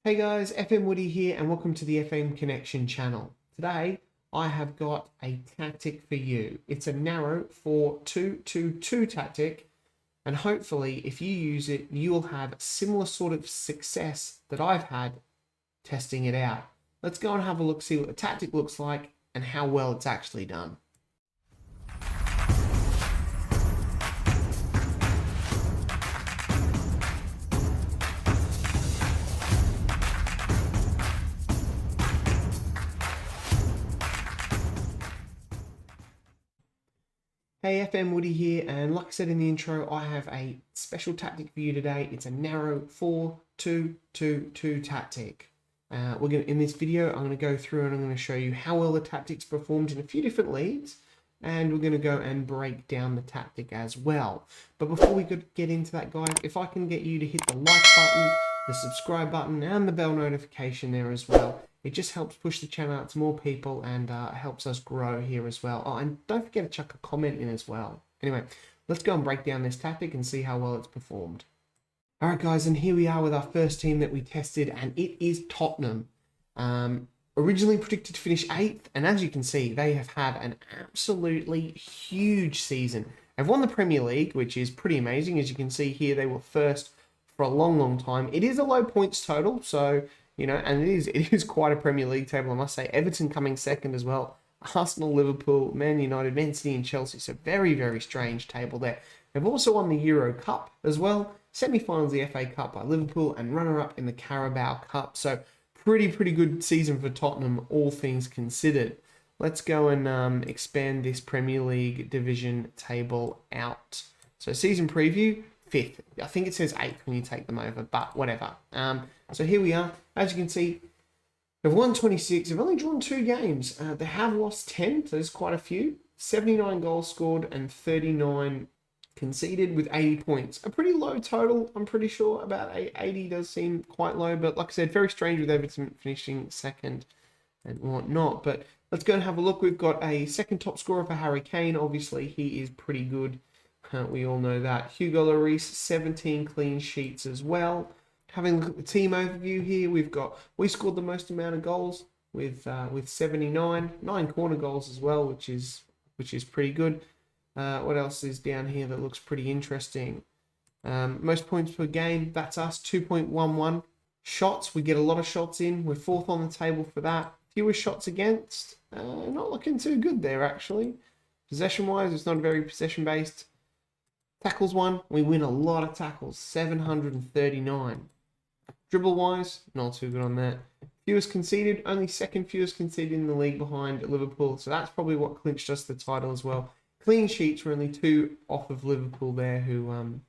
Hey guys, Fmwoody here and welcome to the FM Connection channel. Today I have got a tactic for you. It's a narrow 4-2-2-2 tactic, and hopefully if you use it you'll have similar sort of success that I've had testing it out. Let's go and have a look, see what the tactic looks like and how well it's actually done. Hey, Fmwoody here, and like I said in the intro, I have a special tactic for you today. It's a narrow 4-2-2-2 tactic. In this video, I'm going to go through and I'm going to show you how well the tactic's performed in a few different leagues, and we're going to go and break down the tactic as well. But before we could get into that, guys, if I can get you to hit the like button, the subscribe button, and the bell notification there as well. It just helps push the channel out to more people and helps us grow here as well. Oh, and don't forget to chuck a comment in as well. Anyway, let's go and break down this tactic and see how well it's performed. Alright guys, and here we are with our first team that we tested, and it is Tottenham. Originally predicted to finish 8th, and as you can see, they have had an absolutely huge season. They've won the Premier League, which is pretty amazing. As you can see here, they were first for a long time. It is a low points total, so you know, and it is quite a Premier League table, I must say. Everton coming second as well. Arsenal, Liverpool, Man United, Man City and Chelsea. So very strange table there. They've also won the Euro Cup as well. Semi-finals of the FA Cup by Liverpool and runner-up in the Carabao Cup. So pretty good season for Tottenham, all things considered. Let's go and expand this Premier League division table out. So season preview, 5th. I think it says 8th when you take them over, but whatever. So here we are. As you can see, they've won 26. They've only drawn 2 games. They have lost 10, so there's quite a few. 79 goals scored and 39 conceded with 80 points. A pretty low total, I'm pretty sure. About 80 does seem quite low, but like I said, very strange with Everton finishing second and whatnot. But let's go and have a look. We've got a second top scorer for Harry Kane. Obviously, he is pretty good. We all know that. Galore, 17 clean sheets as well. Having a look at the team overview here, we scored the most amount of goals with 79, 9 corner goals as well, which is pretty good. What else is down here that looks pretty interesting? Most points per game, that's us, 2.11. Shots, we get a lot of shots in. We're 4th on the table for that. Fewer shots against, not looking too good there actually. Possession-wise, it's not very possession-based. Tackles won, we win a lot of tackles, 739. Dribble-wise, not too good on that. Fewest conceded, only 2nd fewest conceded in the league behind Liverpool, so that's probably what clinched us the title as well. Clean sheets were only 2 off of Liverpool there, who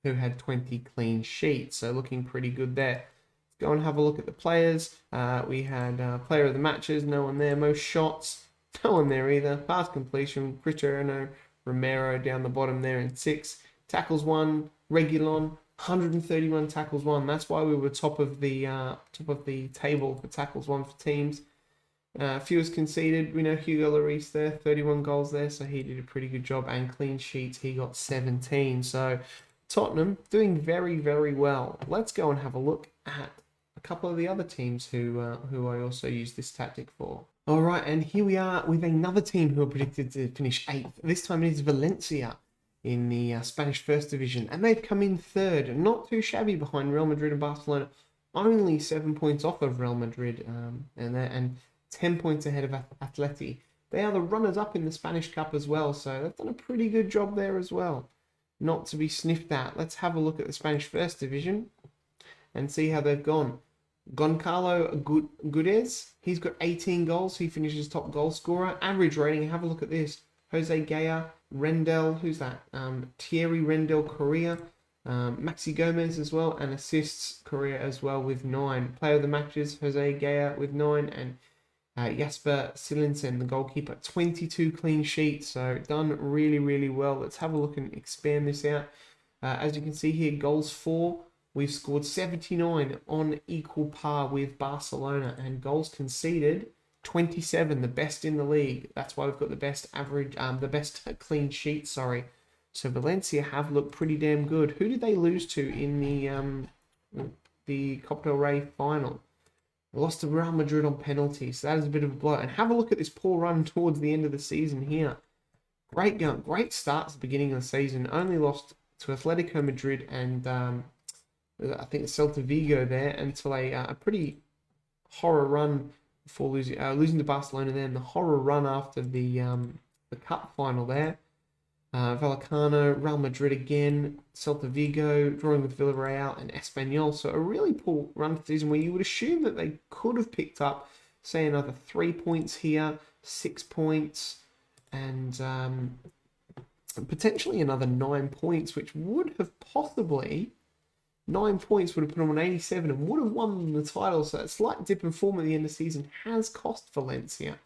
had 20 clean sheets, so looking pretty good there. Let's go and have a look at the players. We had player of the matches, no one there. Most shots, no one there either. Pass completion, Cristiano Romero down the bottom there in 6th. Tackles won, Regulon, 131 tackles won. That's why we were top of the table for tackles won for teams. Fewest conceded, we know Hugo Lloris there, 31 goals there, so he did a pretty good job. And clean sheets, he got 17. So Tottenham doing very well. Let's go and have a look at a couple of the other teams who I also used this tactic for. All right, and here we are with another team who are predicted to finish 8th. This time it is Valencia in the Spanish First Division, and they've come in 3rd, not too shabby behind Real Madrid and Barcelona, only 7 points off of Real Madrid, and 10 points ahead of Atleti. They are the runners-up in the Spanish Cup as well, so they've done a pretty good job there as well. Not to be sniffed at. Let's have a look at the Spanish First Division and see how they've gone. Goncalo Guedes, he's got 18 goals. He finishes top goal scorer. Average rating, have a look at this. Jose Gaya, Rendell, who's that? Thierry Rendell Correa, Maxi Gomez as well, and assists Correa as well with 9. Player of the matches, Jose Gaya with 9, and Jasper Silensen, the goalkeeper, 22 clean sheets, so done really well. Let's have a look and expand this out. As you can see here, goals for, we've scored 79 on equal par with Barcelona, and goals conceded, 27, the best in the league. That's why we've got the best average, the best clean sheet, sorry. So Valencia have looked pretty damn good. Who did they lose to in the the Copa del Rey final. They lost to Real Madrid on penalties, so that is a bit of a blow. And have a look at this poor run towards the end of the season here. Great gun, great start at the beginning of the season. Only lost to Atletico Madrid and I think Celta Vigo there until a pretty horror run before losing to Barcelona there, and the horror run after the cup final there. Vallecano, Real Madrid again, Celta Vigo, drawing with Villarreal and Espanyol. So a really poor run for the season where you would assume that they could have picked up, say, another 3 points here, 6 points, and potentially another 9 points, which would have possibly... 9 points would have put them on 87 and would have won the title. So a slight dip in form at the end of the season has cost Valencia,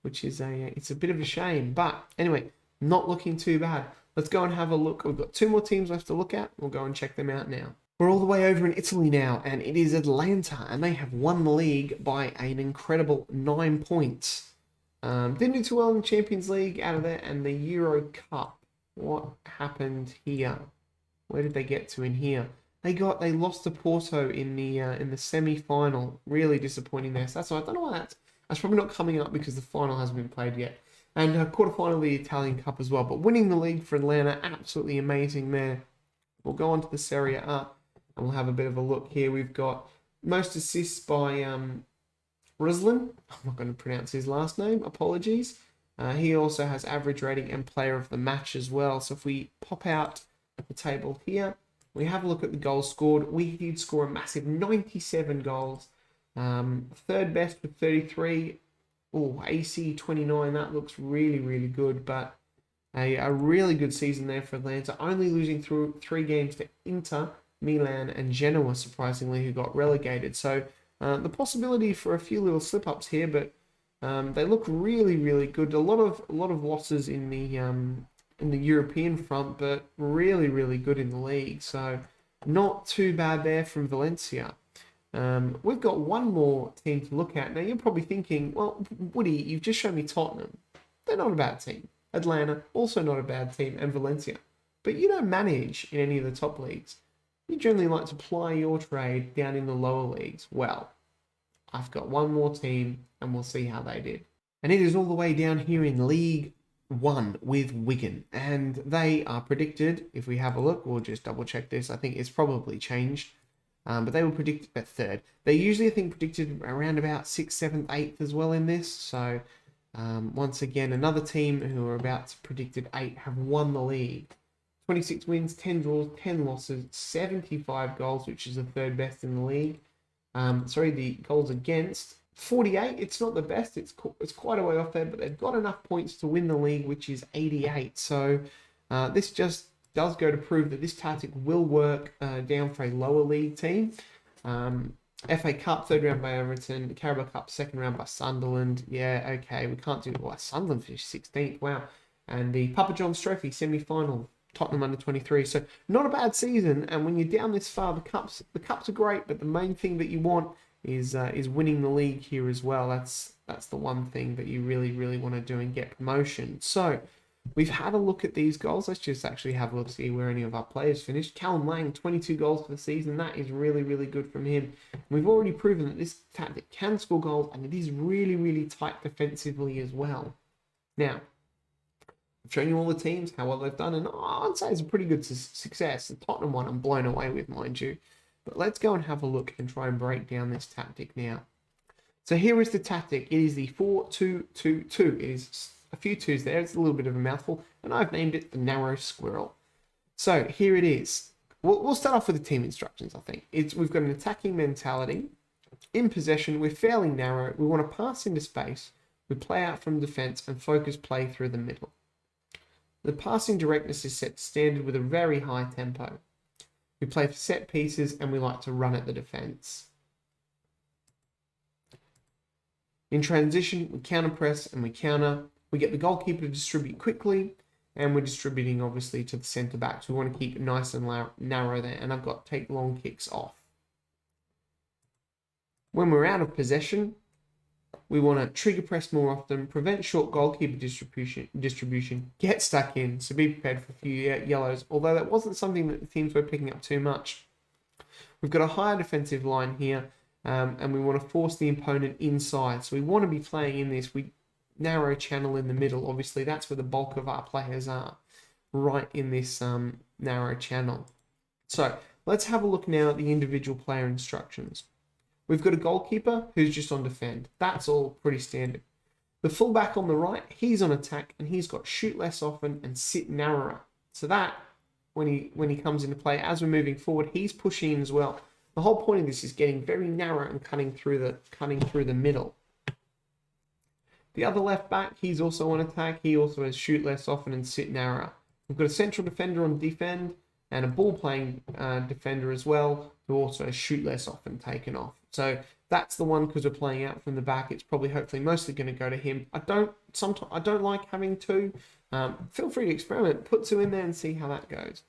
which is it's a bit of a shame. But anyway, not looking too bad. Let's go and have a look. We've got 2 more teams left to look at. We'll go and check them out now. We're all the way over in Italy now, and it is Atlanta, and they have won the league by an incredible 9 points. Didn't do too well in the Champions League out of there, and the Euro Cup. What happened here? Where did they get to in here? They lost to Porto in the semi-final. Really disappointing there. So that's why I don't know why that's probably not coming up because the final hasn't been played yet. And quarterfinal of the Italian Cup as well. But winning the league for Atlanta, absolutely amazing there. We'll go on to the Serie A and we'll have a bit of a look here. We've got most assists by Ruslan. I'm not going to pronounce his last name. Apologies. He also has average rating and player of the match as well. So if we pop out the table here, we have a look at the goals scored. We did score a massive 97 goals. Third best with 33. Oh, AC 29. That looks really, really good. But a really good season there for Atlanta. Only losing through 3 games to Inter, Milan, and Genoa, surprisingly, who got relegated. So the possibility for a few little slip-ups here, but they look really, really good. A lot of losses in the European front, but really, really good in the league. So not too bad there from Valencia. We've got one more team to look at. Now, you're probably thinking, well, Woody, you've just shown me Tottenham. They're not a bad team. Atlanta, also not a bad team, and Valencia. But you don't manage in any of the top leagues. You generally like to ply your trade down in the lower leagues. Well, I've got one more team, and we'll see how they did. And it is all the way down here in League 1 with Wigan, and they are predicted, if we have a look, we'll just double check this, I think it's probably changed, but they were predicted at 3rd. They're usually, I think, predicted around about 6th, 7th, 8th as well in this, so once again, another team who are about to predicted 8 have won the league. 26 wins, 10 draws, 10 losses, 75 goals, which is the 3rd best in the league. The goals against, 48, it's not the best, it's quite a way off there, but they've got enough points to win the league, which is 88. So this just does go to prove that this tactic will work down for a lower league team. FA Cup, 3rd round by Everton, Carabao Cup, 2nd round by Sunderland. Yeah, okay, we can't do it. Well, Sunderland finished 16th, wow. And the Papa John's Trophy semi-final, Tottenham under 23. So not a bad season, and when you're down this far, the cups are great, but the main thing that you want is winning the league here as well. That's the one thing that you really, really want to do and get promotion. So we've had a look at these goals. Let's just actually have a look, see where any of our players finished. Callum Lang, 22 goals for the season. That is really, really good from him. We've already proven that this tactic can score goals, and it is really, really tight defensively as well. Now, I've shown you all the teams, how well they've done, and I'd say it's a pretty good success. The Tottenham one I'm blown away with, mind you. But let's go and have a look and try and break down this tactic now. So here is the tactic. It is the 4-2-2-2. It is a few twos there. It's a little bit of a mouthful. And I've named it the narrow squirrel. So here it is. We'll start off with the team instructions, I think. We've got an attacking mentality. In possession, we're fairly narrow. We want to pass into space. We play out from defence and focus play through the middle. The passing directness is set to standard with a very high tempo. We play for set pieces and we like to run at the defence. In transition, we counter press and we counter. We get the goalkeeper to distribute quickly, and we're distributing obviously to the centre backs. We want to keep it nice and narrow there, and I've got to take long kicks off. When we're out of possession, we want to trigger press more often, prevent short goalkeeper distribution, get stuck in, so be prepared for a few yellows, although that wasn't something that the teams were picking up too much. We've got a higher defensive line here, and we want to force the opponent inside. So we want to be playing in this narrow channel in the middle. Obviously, that's where the bulk of our players are, right in this narrow channel. So let's have a look now at the individual player instructions. We've got a goalkeeper who's just on defend. That's all pretty standard. The fullback on the right, he's on attack, and he's got shoot less often and sit narrower. So that, when he comes into play, as we're moving forward, he's pushing in as well. The whole point of this is getting very narrow and cutting through the middle. The other left back, he's also on attack. He also has shoot less often and sit narrower. We've got a central defender on defend and a ball playing defender as well, who also has shoot less often taken off. So that's the one, because we're playing out from the back. It's probably hopefully mostly going to go to him. I don't like having two. Feel free to experiment. Put two in there and see how that goes.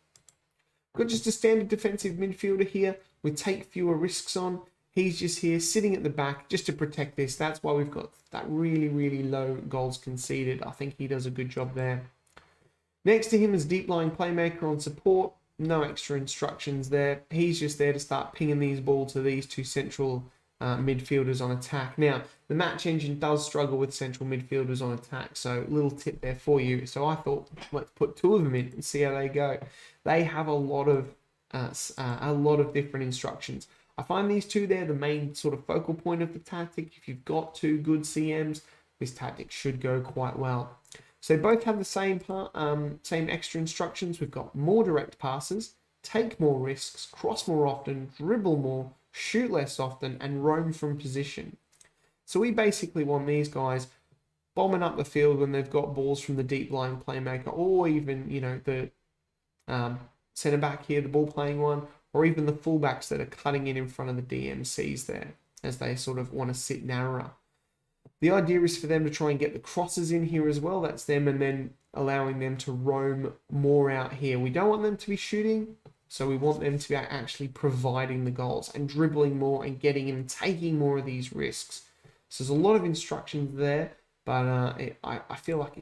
Got just a standard defensive midfielder here. We take fewer risks on. He's just here sitting at the back just to protect this. That's why we've got that really, really low goals conceded. I think he does a good job there. Next to him is deep lying playmaker on support. No extra instructions there. He's just there to start pinging these balls to these two central midfielders on attack. Now, the match engine does struggle with central midfielders on attack, so little tip there for you. So I thought, let's put two of them in and see how they go. They have a lot of different instructions. I find these two there the main sort of focal point of the tactic. If you've got two good CMs, this tactic should go quite well. So they both have the same extra instructions. We've got more direct passes, take more risks, cross more often, dribble more, shoot less often, and roam from position. So we basically want these guys bombing up the field when they've got balls from the deep lying playmaker, or even, the centre back here, the ball playing one, or even the fullbacks that are cutting in front of the DMCs there, as they sort of want to sit narrower. The idea is for them to try and get the crosses in here as well. That's them, and then allowing them to roam more out here. We don't want them to be shooting, so we want them to be actually providing the goals and dribbling more and getting in and taking more of these risks. So there's a lot of instructions there, but I feel like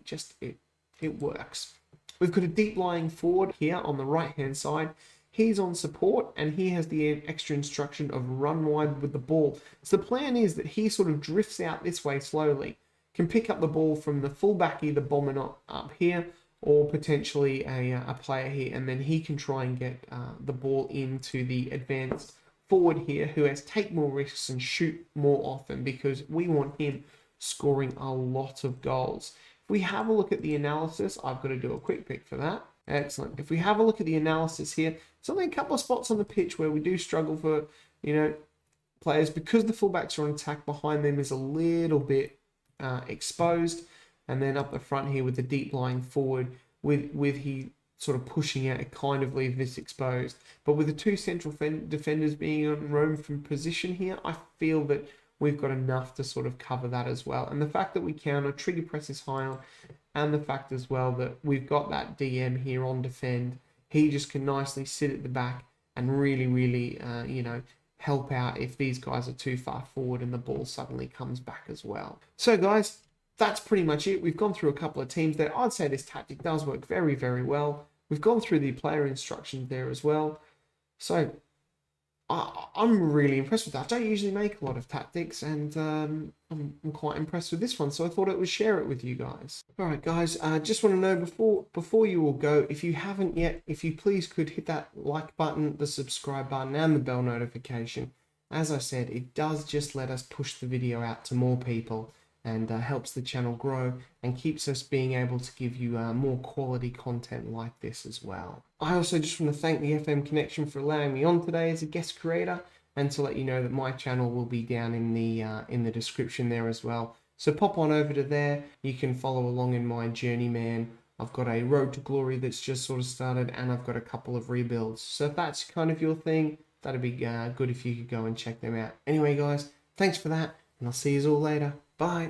it works. We've got a deep lying forward here on the right hand side. He's on support, and he has the extra instruction of run wide with the ball. So the plan is that he sort of drifts out this way slowly, can pick up the ball from the fullback, either bombing up here, or potentially a player here, and then he can try and get the ball into the advanced forward here, who has take more risks and shoot more often, because we want him scoring a lot of goals. If we have a look at the analysis, I've got to do a quick pick for that. Excellent. If we have a look at the analysis here, there's only a couple of spots on the pitch where we do struggle for, players, because the fullbacks are on attack. Behind them is a little bit exposed, and then up the front here with the deep lying forward, with he sort of pushing out, it kind of leaves this exposed. But with the two central defenders being on roam from position here, I feel that we've got enough to sort of cover that as well. And the fact that we counter, trigger press is high on, and the fact as well that we've got that DM here on defend, he just can nicely sit at the back and really, really, help out if these guys are too far forward and the ball suddenly comes back as well. So guys, that's pretty much it. We've gone through a couple of teams there. I'd say this tactic does work very, very well. We've gone through the player instructions there as well. So I'm really impressed with that. I don't usually make a lot of tactics, and I'm quite impressed with this one, so I thought I would share it with you guys. Alright guys, just want to know before you all go, if you haven't yet, if you please could hit that like button, the subscribe button, and the bell notification. As I said, it does just let us push the video out to more people, and helps the channel grow and keeps us being able to give you more quality content like this as well. I also just want to thank the FM Connection for allowing me on today as a guest creator, and to let you know that my channel will be down in the description there as well. So pop on over to there. You can follow along in my journey, man. I've got a road to glory that's just sort of started, and I've got a couple of rebuilds. So if that's kind of your thing, that'd be good if you could go and check them out. Anyway guys, thanks for that, and I'll see you all later. Bye.